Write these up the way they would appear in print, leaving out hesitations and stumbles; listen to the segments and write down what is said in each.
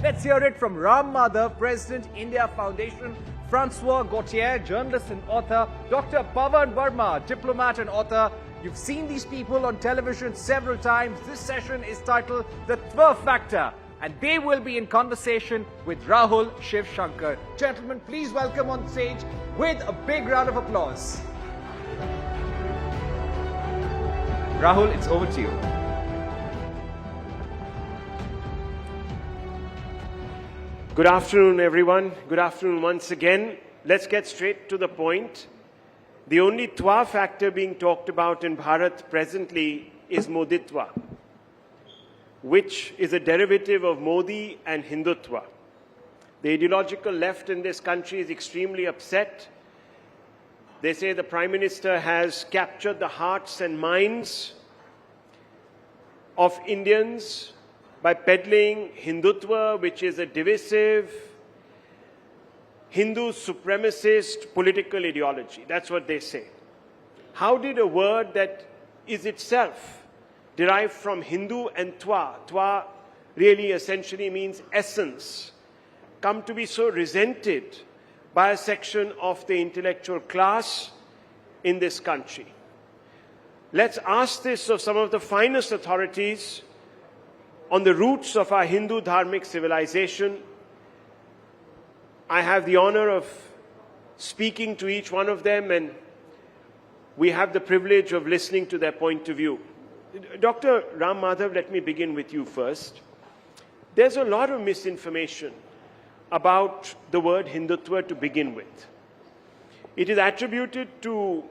Let's hear it from Madhav, President, India Foundation, Francois Gautier, journalist and author, Dr. Pavan Varma, diplomat and author. You've seen these people on television several times. This session is titled The Twa Factor, and they will be in conversation with Rahul Shiv Shankar. Gentlemen, please welcome on stage with a big round of applause. Rahul, it's over to you. Good afternoon, everyone. Good afternoon once again. Let's get straight to the point. The only Twa factor being talked about in Bharat presently is Moditva, which is a derivative of Modi and Hindutva. The ideological left in this country is extremely upset. They say the Prime Minister has captured the hearts and minds of Indians by peddling Hindutva, which is a divisive, Hindu supremacist political ideology. That's what they say. How did a word that is itself derived from Hindu and Twa, Twa really essentially means essence, come to be so resented by a section of the intellectual class in this country? Let's ask this of some of the finest authorities on the roots of our Hindu dharmic civilization. I have the honor of speaking to each one of them, and we have the privilege of listening to their point of view. Dr. Ram Madhav, let me begin with you first. There's a lot of misinformation about the word Hindutva to begin with. It is attributed to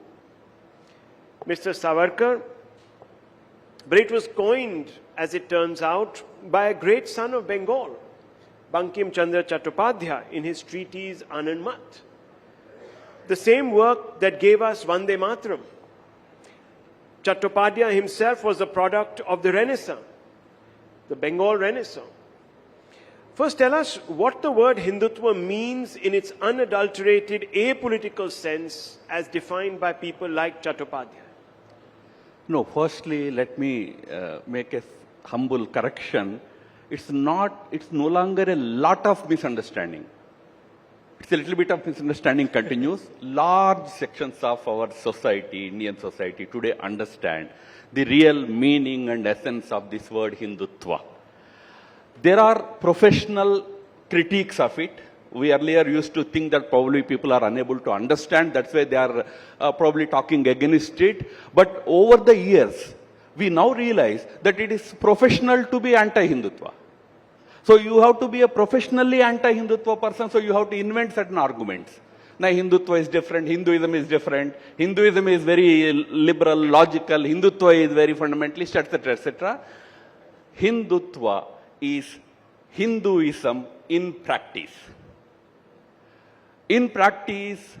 Mr. Savarkar, but it was coined, as it turns out, by a great son of Bengal, Bankim Chandra Chattopadhyay, in his treatise Anand. The same work that gave us Vande Mataram. Chattopadhyay himself was a product of the Renaissance, the Bengal Renaissance. First, tell us what the word Hindutva means in its unadulterated, apolitical sense as defined by people like Chattopadhyay. No, firstly, let me make a humble correction. It's no longer a lot of misunderstanding. It's a little bit of misunderstanding continues. Large sections of our society, Indian society today understand the real meaning and essence of this word Hindutva. There are professional critiques of it. We earlier used to think that probably people are unable to understand. That's why they are probably talking against it. But over the years, we now realize that it is professional to be anti-Hindutva. So you have to be a professionally anti-Hindutva person, so you have to invent certain arguments. Now Hindutva is different, Hinduism is different, Hinduism is very liberal, logical, Hindutva is very fundamentalist, etc., etc. Hindutva is Hinduism in practice. In practice,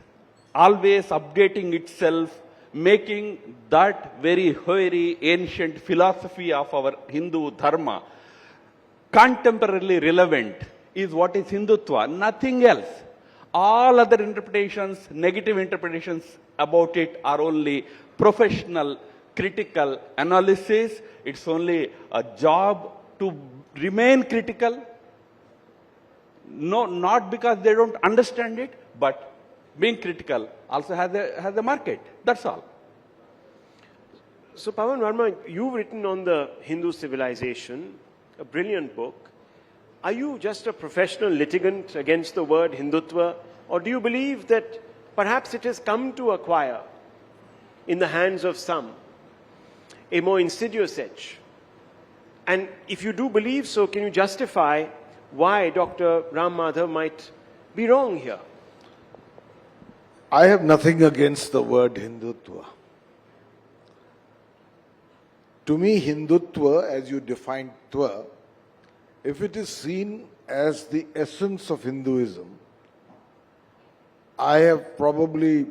always updating itself, making that very ancient philosophy of our Hindu dharma contemporarily relevant is what is Hindutva, nothing else. All other interpretations, negative interpretations about it are only professional, critical analysis. It's only a job to remain critical. No, not because they don't understand it, but being critical also has a market. That's all. So, Pavan Varma, you've written on the Hindu civilization, a brilliant book. Are you just a professional litigant against the word Hindutva, or do you believe that perhaps it has come to acquire, in the hands of some, a more insidious edge? And if you do believe so, can you justify why Dr. Ram Madhav might be wrong here? I have nothing against the word Hindutva. To me, Hindutva, as you define Twa, if it is seen as the essence of Hinduism, I have probably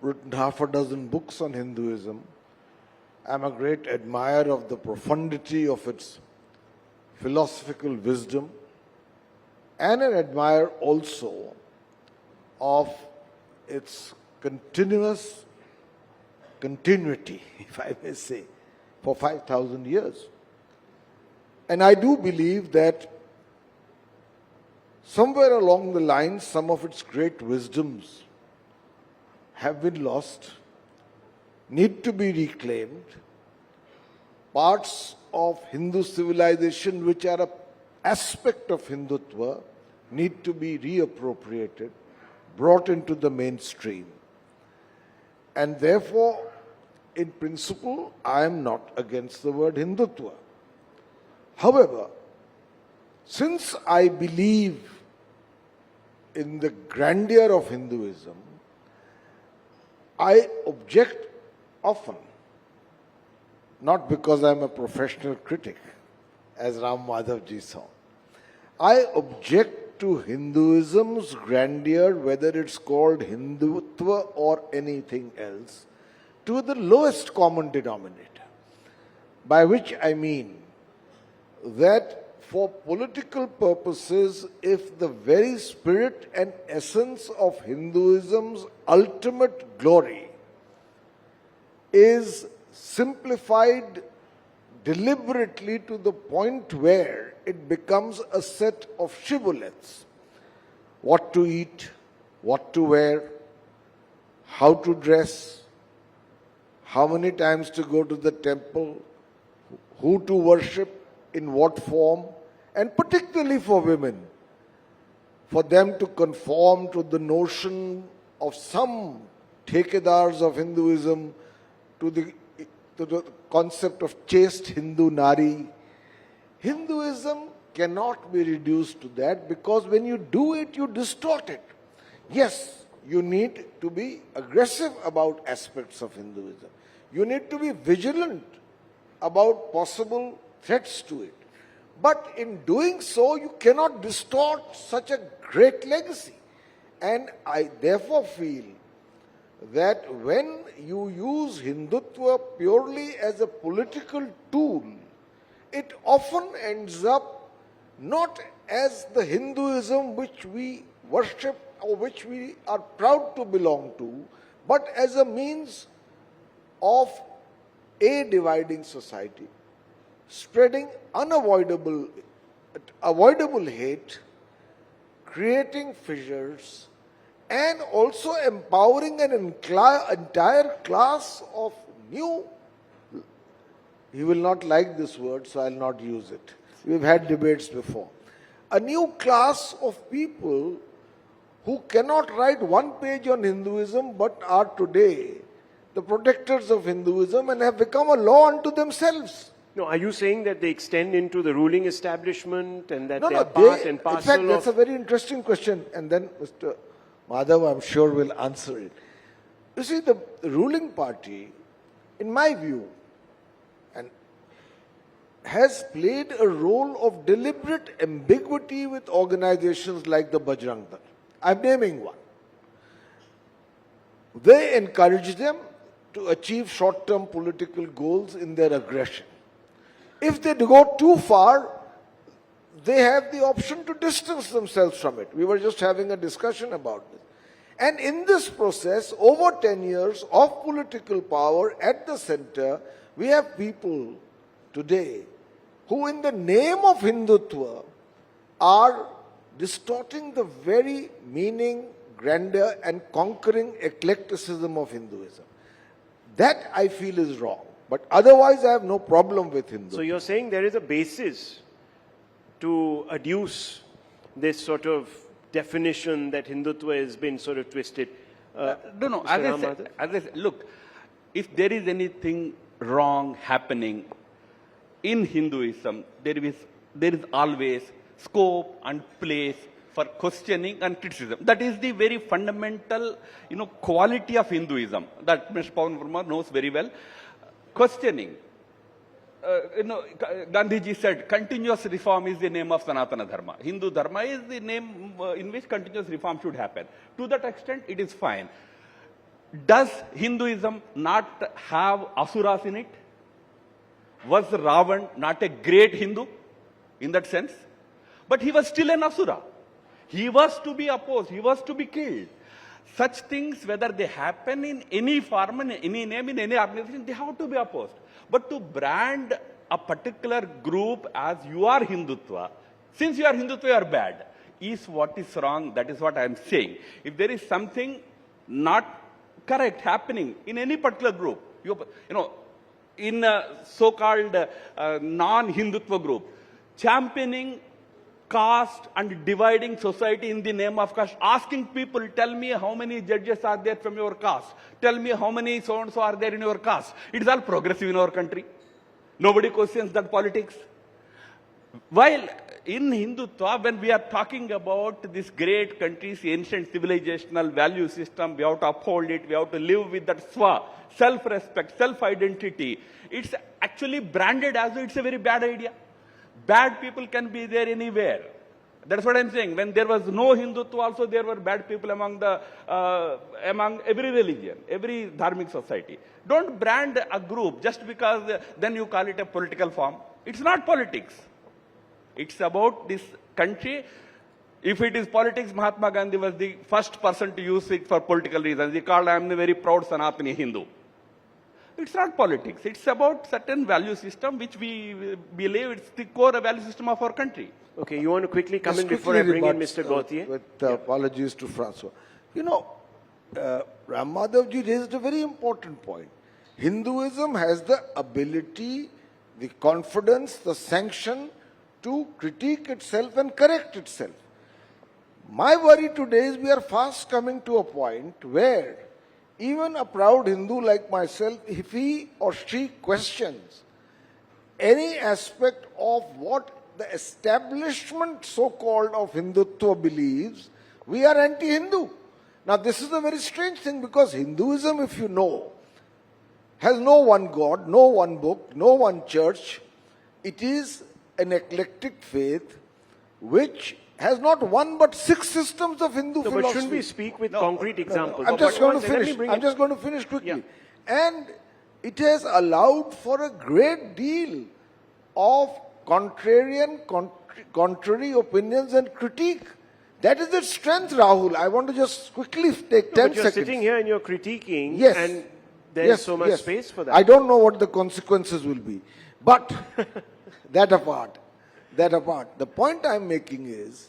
written half a dozen books on Hinduism. I'm a great admirer of the profundity of its philosophical wisdom, and an admirer also of its continuity, if I may say, for 5,000 years. And I do believe that somewhere along the line, some of its great wisdoms have been lost, need to be reclaimed. Parts of Hindu civilization which are an aspect of Hindutva need to be reappropriated, brought into the mainstream. And therefore, in principle, I am not against the word Hindutva. However, since I believe in the grandeur of Hinduism, I object often, not because I am a professional critic, as Ram Madhav ji saw. I object to Hinduism's grandeur, whether it's called Hindutva or anything else, to the lowest common denominator. By which I mean that for political purposes, if the very spirit and essence of Hinduism's ultimate glory is simplified deliberately to the point where it becomes a set of shibboleths, what to eat, what to wear, how to dress, how many times to go to the temple, who to worship, in what form, and particularly for women, for them to conform to the notion of some thekedars of Hinduism, to the concept of chaste Hindu Nari. Hinduism cannot be reduced to that, because when you do it, you distort it. Yes, you need to be aggressive about aspects of Hinduism. You need to be vigilant about possible threats to it. But in doing so, you cannot distort such a great legacy. And I therefore feel that when you use Hindutva purely as a political tool, it often ends up not as the Hinduism which we worship or which we are proud to belong to, but as a means of dividing society, spreading avoidable hate, creating fissures, and also empowering an entire class of new, he will not like this word, so I will not use it. We've had debates before. A new class of people who cannot write one page on Hinduism but are today the protectors of Hinduism and have become a law unto themselves. No, are you saying that they extend into the ruling establishment and that they are they, part and parcel in fact, that's of... a very interesting question. And then Mr. Madhav, I'm sure, will answer it. You see, the ruling party, in my view, and has played a role of deliberate ambiguity with organizations like the Bajrang Dal. I'm naming one. They encourage them to achieve short-term political goals in their aggression. If they go too far, they have the option to distance themselves from it. We were just having a discussion about this. And in this process, over 10 years of political power at the center, we have people today who in the name of Hindutva are distorting the very meaning, grandeur and conquering eclecticism of Hinduism. That I feel is wrong. But otherwise, I have no problem with Hindu. So you're saying there is a basis to adduce this sort of definition that Hindutva has been sort of twisted? No. As I said, look, if there is anything wrong happening in Hinduism, there is always scope and place for questioning and criticism. That is the very fundamental, quality of Hinduism that Mr. Pavan Varma knows very well. Questioning. Gandhiji said, continuous reform is the name of Sanatana Dharma. Hindu Dharma is the name in which continuous reform should happen. To that extent, it is fine. Does Hinduism not have asuras in it? Was Ravan not a great Hindu in that sense? But he was still an asura. He was to be opposed. He was to be killed. Such things, whether they happen in any form, in any name, in any organization, they have to be opposed. But to brand a particular group as you are Hindutva, since you are Hindutva, you are bad. is what is wrong. That is what I am saying. If there is something not correct happening in any particular group, you know, in a so-called non-hindutva group, championing caste and dividing society in the name of caste, asking people, tell me how many judges are there from your caste, tell me how many so-and-so are there in your caste. It is all progressive in our country. Nobody questions that politics. While in Hindutva, when we are talking about this great country's ancient civilizational value system, we have to uphold it, we have to live with that self-respect, self-identity. It's actually branded as though it's a very bad idea. Bad people can be there anywhere. That's what I'm saying. When there was no Hindutva also, there were bad people among every religion, every dharmic society. Don't brand a group just because then you call it a political form. It's not politics. It's about this country. If it is politics, Mahatma Gandhi was the first person to use it for political reasons. He called, I am a very proud Sanatani Hindu. It's not politics. It's about certain value system which we believe it's the core value system of our country. Okay, you want to quickly come in Just before I quickly bring in rebut, Mr. Gautier? With apologies to Francois. You know, Ram Madhav ji raised a very important point. Hinduism has the ability, the confidence, the sanction to critique itself and correct itself. My worry today is we are fast coming to a point where even a proud Hindu like myself, if he or she questions any aspect of what the establishment so-called of Hindutva believes, we are anti-Hindu. Now this is a very strange thing because Hinduism, if you know, has no one God, no one book, no one church. It is an eclectic faith which has not one but 6 systems of Hindu No, philosophy. but shouldn't we speak with concrete examples? I'm just going to Let me finish. bring I'm it- just going to finish quickly. Yeah. And it has allowed for a great deal of contrary opinions and critique. That is its strength, Rahul. I want to just quickly take 10 But you're seconds. sitting here and you're critiquing, Yes. and there's so much space for that. I don't know what the consequences will be. But that apart, the point I'm making is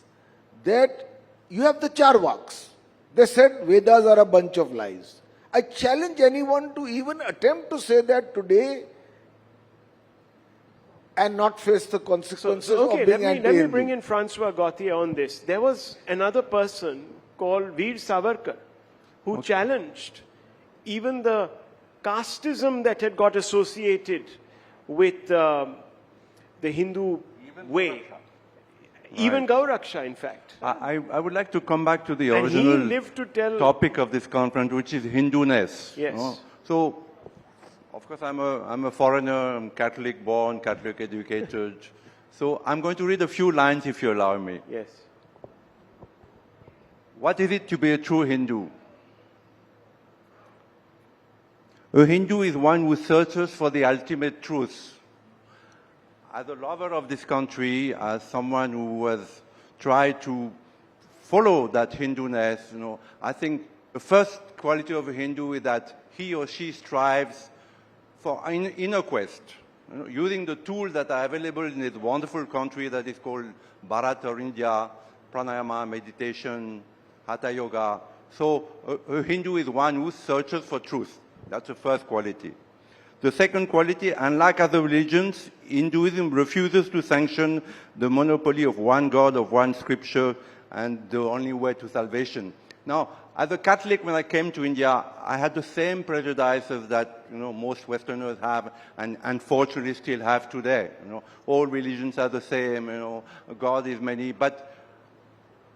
that you have the Charvaks. They said Vedas are a bunch of lies. I challenge anyone to even attempt to say that today and not face the consequences Okay, of being let me anti-Hindu. bring in Francois Gautier on this. There was another person called Veer Savarkar who challenged even the casteism that had got associated with the Hindu way. Even Gauraksha, in fact. I would like to come back to the And he original lived to tell... topic of this conference, which is Hinduness. Yes. So, of course, I'm a foreigner, I'm Catholic born, Catholic educated. So I'm going to read a few lines if you allow me. Yes. What is it to be a true Hindu? A Hindu is one who searches for the ultimate truth. As a lover of this country, as someone who has tried to follow that Hinduness, I think the first quality of a Hindu is that he or she strives for an inner quest, using the tools that are available in this wonderful country that is called Bharat or India, pranayama, meditation, hatha yoga. So a Hindu is one who searches for truth. That's the first quality. The second quality, unlike other religions, Hinduism refuses to sanction the monopoly of one God, of one scripture, and the only way to salvation. Now, as a Catholic, when I came to India, I had the same prejudices that most Westerners have, and unfortunately still have today. All religions are the same. God is many. But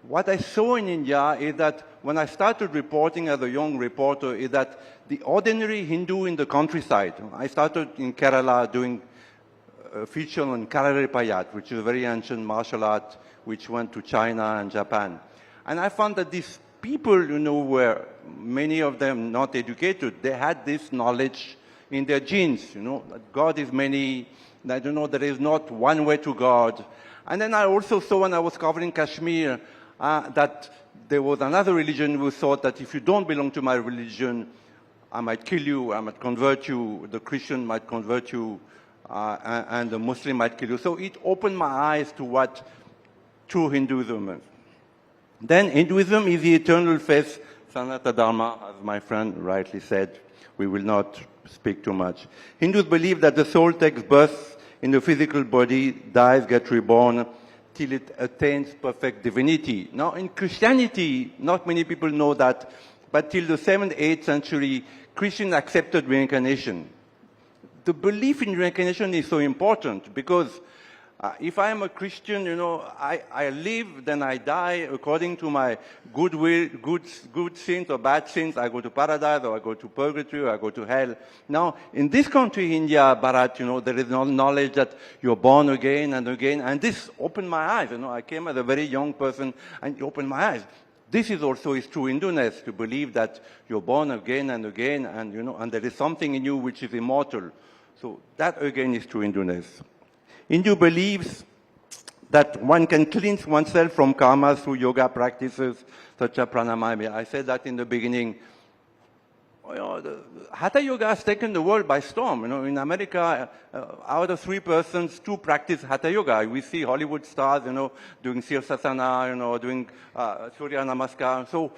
what I saw in India is that when I started reporting as a young reporter, is that the ordinary Hindu in the countryside. I started in Kerala doing a feature on Kararipayat, which is a very ancient martial art which went to China and Japan. And I found that these people, were many of them not educated. They had this knowledge in their genes, that God is many, that, there is not one way to God. And then I also saw when I was covering Kashmir that there was another religion who thought that if you don't belong to my religion, I might kill you, I might convert you, the Christian might convert you, and the Muslim might kill you. So it opened my eyes to what true Hinduism is. Then Hinduism is the eternal faith, Sanatana Dharma, as my friend rightly said. We will not speak too much. Hindus believe that the soul takes birth in the physical body, dies, gets reborn, till it attains perfect divinity. Now, in Christianity, not many people know that, but till the 7th, 8th century, Christians accepted reincarnation. The belief in reincarnation is so important because if I am a Christian, I live, then I die according to my good will, good sins or bad sins. I go to paradise or I go to purgatory or I go to hell. Now, in this country, India, Bharat, there is no knowledge that you're born again and again. And this opened my eyes. I came as a very young person and it opened my eyes. This is also is true Hinduness, to believe that you're born again and again and, and there is something in you which is immortal. So that again is true Hinduness. Hindu believes that one can cleanse oneself from karma through yoga practices such as pranayama. I said that in the beginning. The Hatha Yoga has taken the world by storm. In America, out of 3 persons, 2 practice Hatha Yoga. We see Hollywood stars, doing Sirsasana, doing Surya Namaskar. So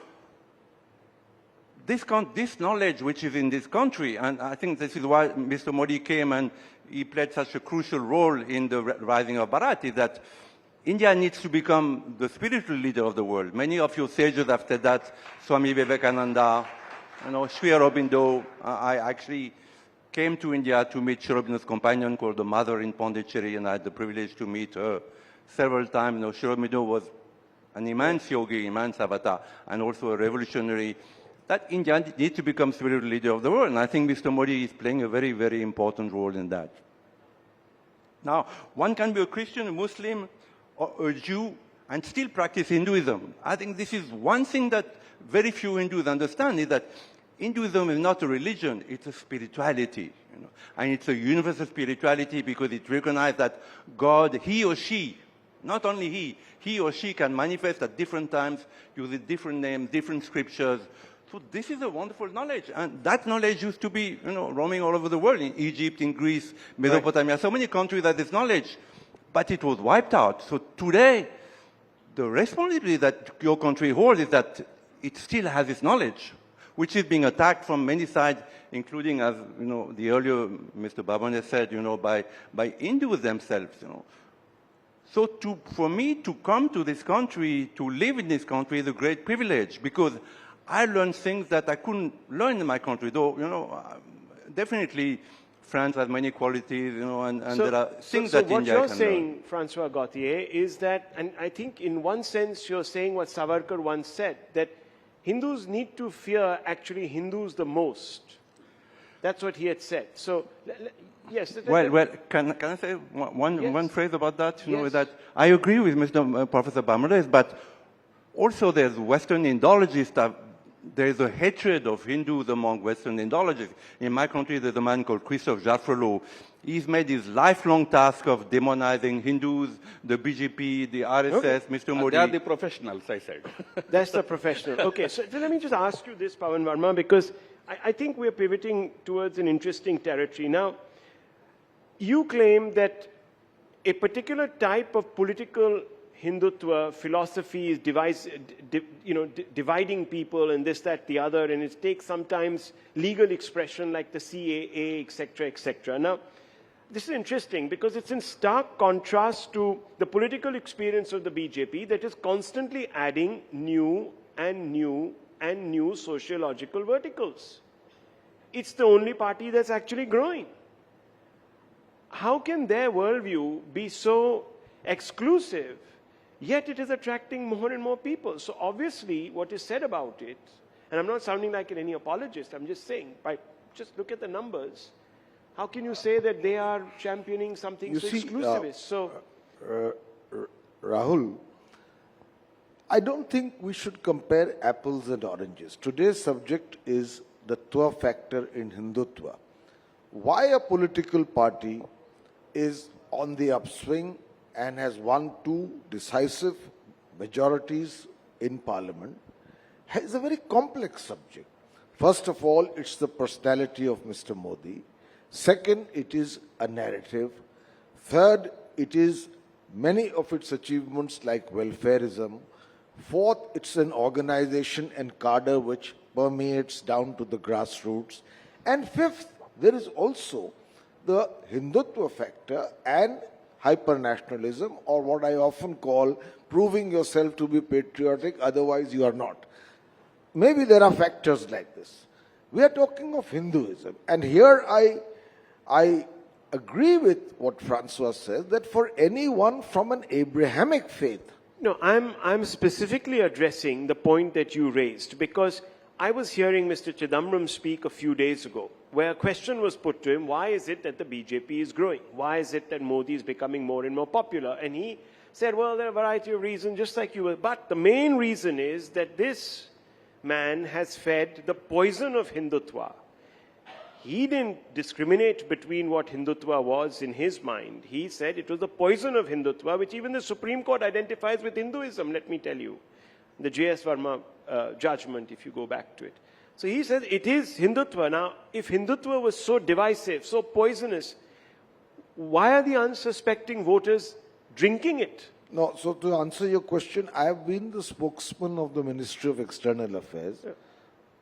this knowledge which is in this country, and I think this is why Mr. Modi came and he played such a crucial role in the rising of Bharat, is that India needs to become the spiritual leader of the world. Many of your sages have said that, Swami Vivekananda, Sri Aurobindo. I actually came to India to meet Sri Aurobindo's companion called the Mother in Pondicherry, and I had the privilege to meet her several times. Sri Aurobindo was an immense yogi, immense avatar, and also a revolutionary. That India needs to become spiritual leader of the world, and I think Mr. Modi is playing a very, very important role in that. Now, one can be a Christian, a Muslim, or a Jew, and still practice Hinduism. I think this is one thing that very few Hindus understand, is that Hinduism is not a religion, it's a spirituality. And it's a universal spirituality because it recognizes that God, he or she, not only he or she can manifest at different times, using different names, different scriptures. So this is a wonderful knowledge. And that knowledge used to be, roaming all over the world, in Egypt, in Greece, Mesopotamia, so many countries had this knowledge. But it was wiped out. So today, the responsibility that your country holds is that it still has this knowledge, which is being attacked from many sides, including, as the earlier Mr. Bhavan has said, by Hindus themselves. So for me to come to this country, to live in this country, is a great privilege because I learned things that I couldn't learn in my country. Though, definitely France has many qualities, and there are things that India can learn. So what you're saying, Francois Gautier, is that, and I think in one sense you're saying what Savarkar once said, that Hindus need to fear actually Hindus the most. That's what he had said. So, yes. Well, can I say one phrase about that? Yes. That I agree with Mr. Professor Bharat, but also there's Western Indologists. There is a hatred of Hindus among Western Indologists. In my country, there's a man called Christophe Jaffrelot. He's made his lifelong task of demonizing Hindus, the BJP, the RSS, Mr. Modi. They are the professionals, I said. That's the professional. Okay, so let me just ask you this, Pavan Varma, because I think we're pivoting towards an interesting territory. Now, you claim that a particular type of political Hindutva philosophy is dividing people and this, that, the other, and it takes sometimes legal expression like the CAA, etc., etc. Now, this is interesting because it's in stark contrast to the political experience of the BJP that is constantly adding new and new and new sociological verticals. It's the only party that's actually growing. How can their worldview be so exclusive, yet it is attracting more and more people? So obviously what is said about it, and I'm not sounding like any apologist, I'm just saying, just look at the numbers. How can you say that they are championing something so exclusivist? Rahul, I don't think we should compare apples and oranges. Today's subject is the Twa factor in Hindutva. Why a political party is on the upswing and has won 2 decisive majorities in parliament is a very complex subject. First of all, it's the personality of Mr. Modi. Second, it is a narrative. Third, it is many of its achievements like welfareism, Fourth, it's an organization and cadre which permeates down to the grassroots. And fifth, there is also the hindutva factor and hypernationalism, or what I often call proving yourself to be patriotic, otherwise you are not. Maybe there are factors like this. We are talking of Hinduism, and here I agree with what Francois says, that for anyone from an Abrahamic faith. No, I'm specifically addressing the point that you raised, because I was hearing Mr. Chidambaram speak a few days ago, where a question was put to him, why is it that the BJP is growing? Why is it that Modi is becoming more and more popular? And he said, well, there are a variety of reasons, just like you were. But the main reason is that this man has fed the poison of hindutva. He didn't discriminate between what hindutva was in his mind. He said it was the poison of hindutva, which even the Supreme Court identifies with Hinduism, let me tell you. The J.S. Varma judgment, if you go back to it. So he said it is hindutva. Now, if hindutva was so divisive, so poisonous, why are the unsuspecting voters drinking it? No, so to answer your question, I have been the spokesman of the Ministry of External Affairs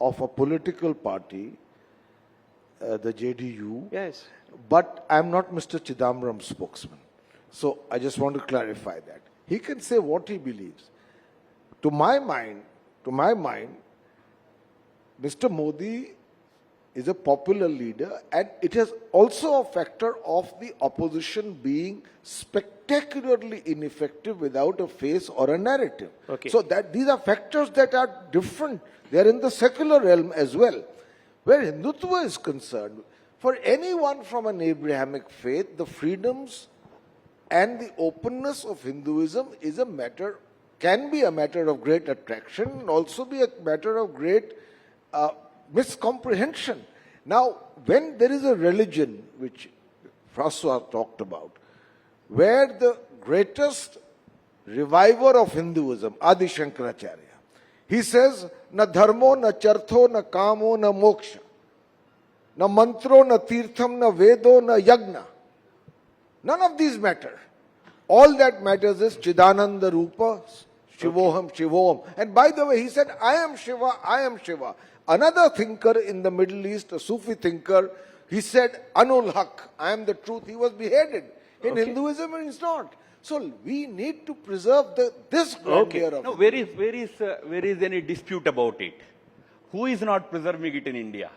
of a political party, the JDU. Yes. But I'm not Mr. Chidambaram's spokesman. So I just want to clarify that. He can say what he believes. To my mind, Mr. Modi is a popular leader, and it is also a factor of the opposition being spectacularly ineffective without a face or a narrative. Okay. So that these are factors that are different. They are in the secular realm as well. Where Hindutva is concerned, for anyone from an Abrahamic faith, the freedoms and the openness of Hinduism is a matter, can be a matter of great attraction, and also be a matter of great miscomprehension. Now, when there is a religion, which Francois talked about, where the greatest reviver of Hinduism, Adi Shankaracharya, he says, na dharmo, na chartho, na kamo, na moksha, na mantro, na tirtham, na vedo, na yagna. None of these matter. All that matters is Chidananda Rupa, Shivoham, Shivoham. And by the way, he said, I am Shiva, I am Shiva. Another thinker in the Middle East, a Sufi thinker, he said, Anul Haq, I am the truth. He was beheaded. In Hinduism, it is not. So we need to preserve this grandeur of No, where is any dispute about it? Who is not preserving it in India?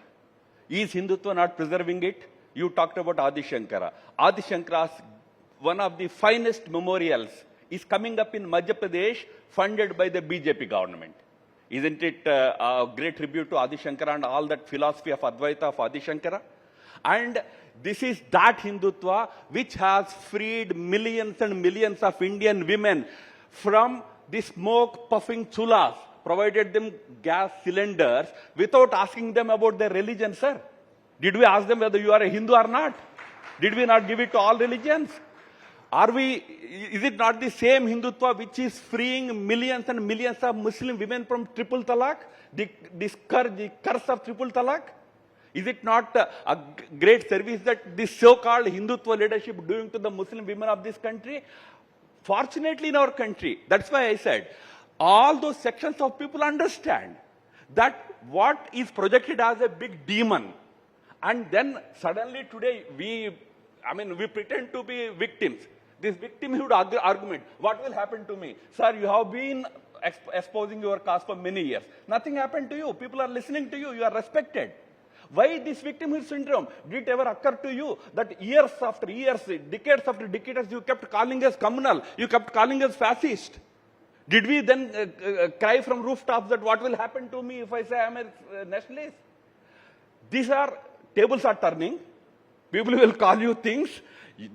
Is Hindutva not preserving it? You talked about Adi Shankara. Adi Shankara's one of the finest memorials is coming up in Madhya Pradesh, funded by the BJP government. Isn't it a great tribute to Adi Shankara and all that philosophy of Advaita of Adi Shankara? And this is that Hindutva which has freed millions and millions of Indian women from the smoke puffing chulas, provided them gas cylinders without asking them about their religion, sir. Did we ask them whether you are a Hindu or not? Did we not give it to all religions? Is it not the same Hindutva which is freeing millions and millions of Muslim women from triple talaq? The curse of triple talaq? Is it not a great service that this so-called Hindutva leadership doing to the Muslim women of this country? Fortunately in our country, that's why I said, all those sections of people understand that what is projected as a big demon, and then suddenly today we pretend to be victims. This victimhood argument, what will happen to me? Sir, you have been exposing your cause for many years. Nothing happened to you. People are listening to you. You are respected. Why this victimhood syndrome? Did it ever occur to you that years after years, decades after decades, you kept calling us communal, you kept calling us fascist? Did we then cry from rooftops that what will happen to me if I say I am a nationalist? Tables are turning. People will call you things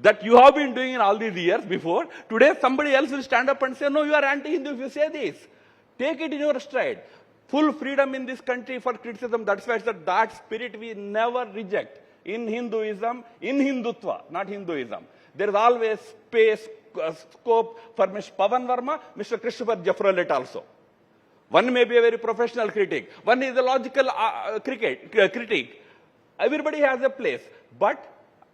that you have been doing in all these years before. Today somebody else will stand up and say, no, you are anti-Hindu if you say this. Take it in your stride. Full freedom in this country for criticism. That's why it's that spirit we never reject. In Hinduism, in Hindutva, not Hinduism. There is always space, scope for Mr. Pavan Varma, Mr. Christopher Jeffrollet also. One may be a very professional critic. One is a logical critic. Everybody has a place. But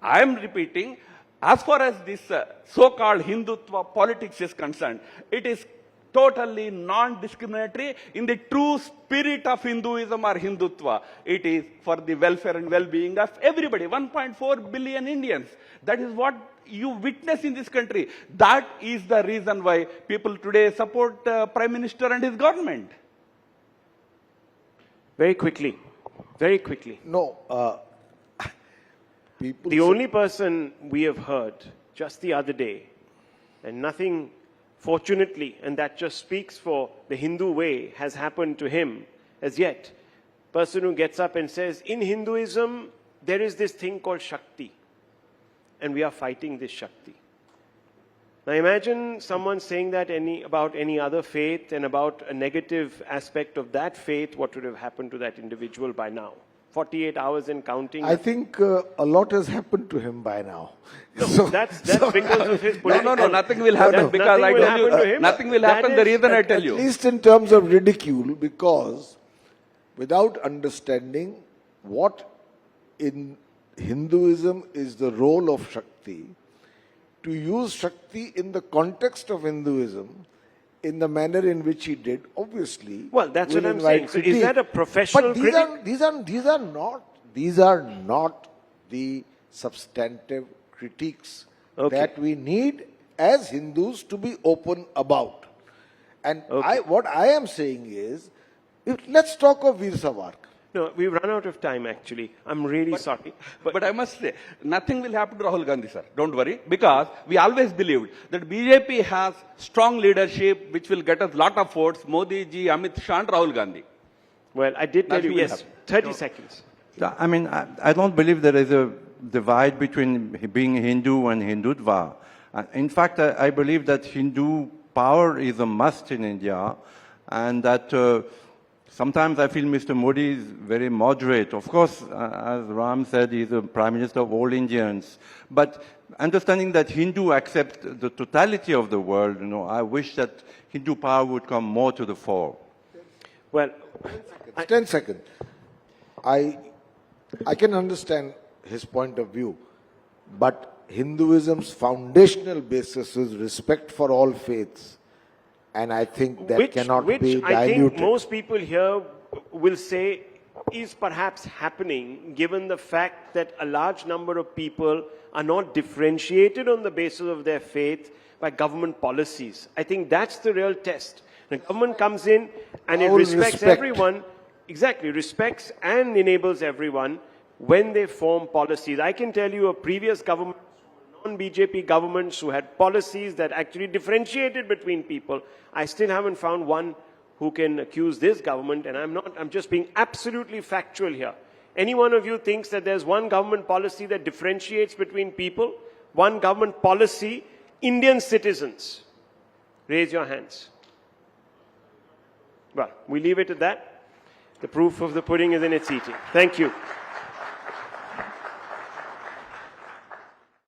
I am repeating, as far as this so-called Hindutva politics is concerned, it is totally non-discriminatory in the true spirit of Hinduism or Hindutva. It is for the welfare and well-being of everybody, 1.4 billion Indians. That is what you witness in this country. That is the reason why people today support Prime Minister and his government. Very quickly. Very quickly. No, people. The only person we have heard just the other day, and nothing, fortunately, and that just speaks for the Hindu way, has happened to him as yet. Person who gets up and says, in Hinduism, there is this thing called Shakti, and we are fighting this Shakti. Now imagine someone saying that about any other faith and about a negative aspect of that faith, what would have happened to that individual by now? 48 hours and counting. I think a lot has happened to him by now. No, that's because of his political... No, nothing will happen because I tell you, nothing will happen. The reason I tell you. At least in terms of ridicule, because without understanding what in Hinduism is the role of Shakti, to use Shakti in the context of Hinduism, in the manner in which he did, obviously. Well, that's what I'm saying. So is that a professional critic? These are not the substantive critiques that we need as Hindus to be open about. And what I am saying is, let's talk of Veer Savarkar. No, we've run out of time, actually. I'm really sorry. But I must say, nothing will happen to Rahul Gandhi, sir. Don't worry. Because we always believed that BJP has strong leadership which will get us a lot of votes. Modi ji, Amit Shah and Rahul Gandhi. Well, I did tell you, yes. 30 seconds. I mean, I don't believe there is a divide between being Hindu and Hindutva. In fact, I believe that Hindu power is a must in India, and that sometimes I feel Mr. Modi is very moderate. Of course, as Ram said, he's the Prime Minister of all Indians. But understanding that Hindu accepts the totality of the world, I wish that Hindu power would come more to the fore. Well, 10 seconds. I can understand his point of view, but Hinduism's foundational basis is respect for all faiths. And I think that cannot be diluted. I think most people here will say is perhaps happening given the fact that a large number of people are not differentiated on the basis of their faith by government policies. I think that's the real test. The government comes in and it respects everyone, exactly, respects and enables everyone when they form policies. I can tell you a previous government, non-BJP governments who had policies that actually differentiated between people. I still haven't found one who can accuse this government, and I'm just being absolutely factual here. Any one of you thinks that there's one government policy that differentiates between people? One government policy, Indian citizens? Raise your hands. Well, we leave it at that. The proof of the pudding is in its eating. Thank you.